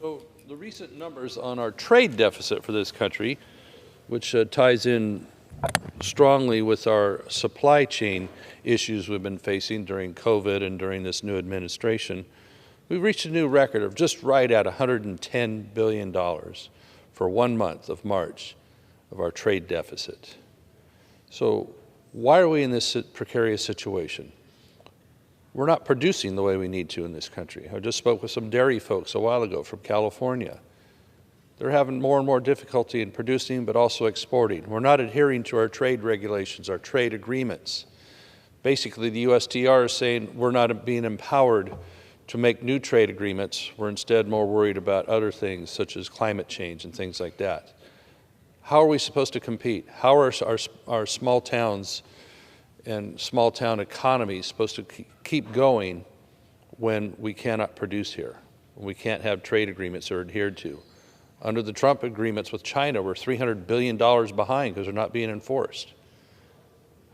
So the recent numbers on our trade deficit for this country, which ties in strongly with our supply chain issues we've been facing during COVID and during this new administration, we've reached a new record of just right at $110 billion for 1 month of March of our trade deficit. So why are we in this precarious situation? We're not producing the way we need to in this country. I just spoke with some dairy folks a while ago from California. They're having more and more difficulty in producing, but also exporting. We're not adhering to our trade regulations, our trade agreements. Basically, the USTR is saying we're not being empowered to make new trade agreements. We're instead more worried about other things, such as climate change and things like that. How are we supposed to compete? How are our small towns and small town economies supposed to keep going when we cannot produce here, when we can't have trade agreements that are adhered to? Under the Trump agreements with China, we're $300 billion behind because they're not being enforced.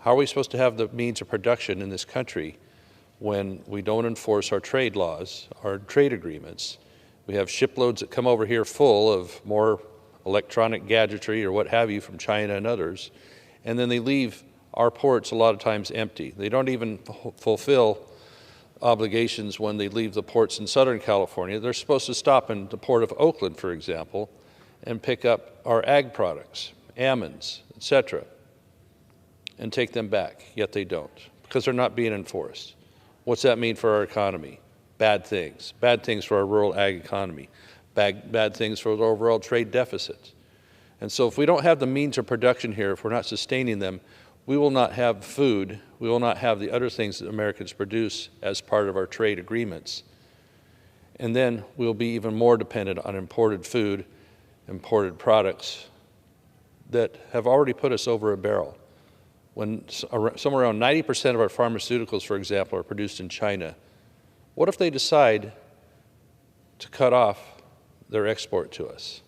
How are we supposed to have the means of production in this country when we don't enforce our trade laws, our trade agreements? We have shiploads that come over here full of more electronic gadgetry or what have you from China and others, and then they leave our ports a lot of times empty. They don't even fulfill obligations when they leave the ports in Southern California. They're supposed to stop in the port of Oakland, for example, and pick up our ag products, almonds, etc., and take them back, yet they don't, because they're not being enforced. What's that mean for our economy? Bad things. Bad things for our rural ag economy. Bad things for the overall trade deficit. And so if we don't have the means of production here, if we're not sustaining them, we will not have food, we will not have the other things that Americans produce as part of our trade agreements. And then we'll be even more dependent on imported food, imported products that have already put us over a barrel. When somewhere around 90% of our pharmaceuticals, for example, are produced in China, what if they decide to cut off their export to us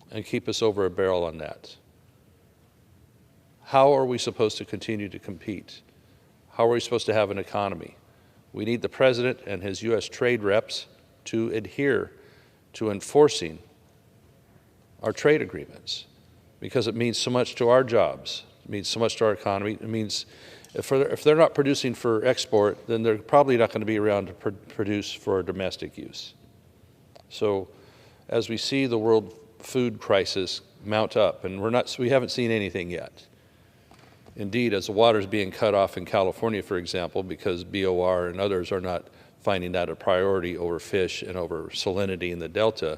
and keep us over a barrel on that? How are we supposed to continue to compete? How are we supposed to have an economy? We need the president and his U.S. trade reps to adhere to enforcing our trade agreements because it means so much to our jobs. It means so much to our economy. It means if they're not producing for export, then they're probably not going to be around to produce for domestic use. So as we see the world food crisis mount up, and we haven't seen anything yet. Indeed, as the water is being cut off in California, for example, because BOR and others are not finding that a priority over fish and over salinity in the Delta,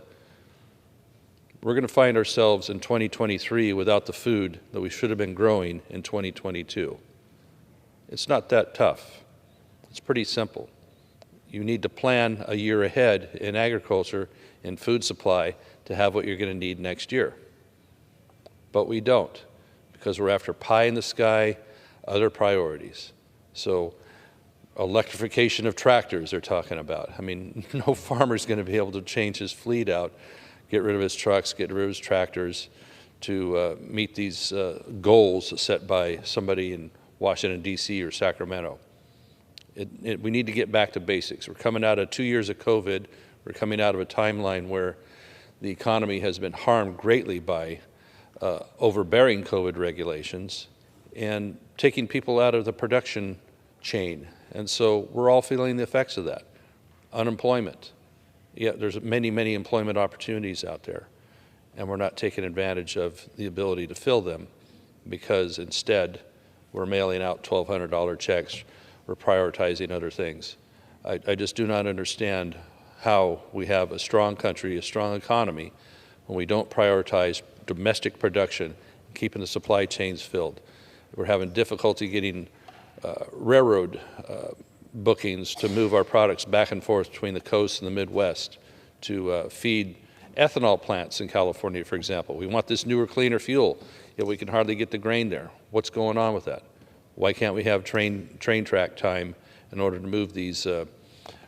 we're going to find ourselves in 2023 without the food that we should have been growing in 2022. It's not that tough. It's pretty simple. You need to plan a year ahead in agriculture and food supply to have what you're going to need next year. But we don't, because we're after pie in the sky, other priorities. So electrification of tractors they're talking about. I mean, no farmer's going to be able to change his fleet out, get rid of his trucks, get rid of his tractors to meet these goals set by somebody in Washington, D.C. or Sacramento. We need to get back to basics. We're coming out of 2 years of COVID. We're coming out of a timeline where the economy has been harmed greatly by overbearing COVID regulations and taking people out of the production chain. And so we're all feeling the effects of that. Unemployment. Yeah, there's many, many employment opportunities out there, and we're not taking advantage of the ability to fill them because instead we're mailing out $1,200 checks. We're prioritizing other things. I just do not understand how we have a strong country, a strong economy, when we don't prioritize domestic production, keeping the supply chains filled. We're having difficulty getting railroad bookings to move our products back and forth between the coast and the Midwest to feed ethanol plants in California, for example. We want this newer, cleaner fuel, yet we can hardly get the grain there. What's going on with that? Why can't we have train track time in order to move these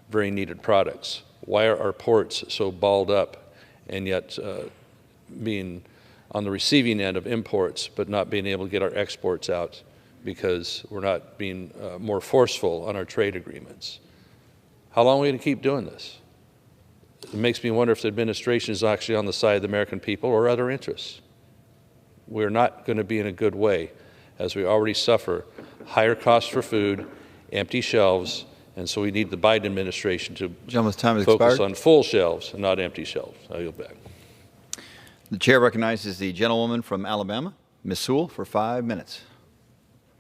very needed products? Why are our ports so balled up and yet being on the receiving end of imports but not being able to get our exports out because we're not being more forceful on our trade agreements? How long are we going to keep doing this? it makes me wonder if the administration is actually on the side of the American people or other interests. We're not going to be in a good way, as we already suffer higher costs for food, empty shelves, and so we need the Biden administration to focus on full shelves and not empty shelves. I yield back. The chair recognizes the gentlewoman from Alabama, Ms. Sewell, for 5 minutes.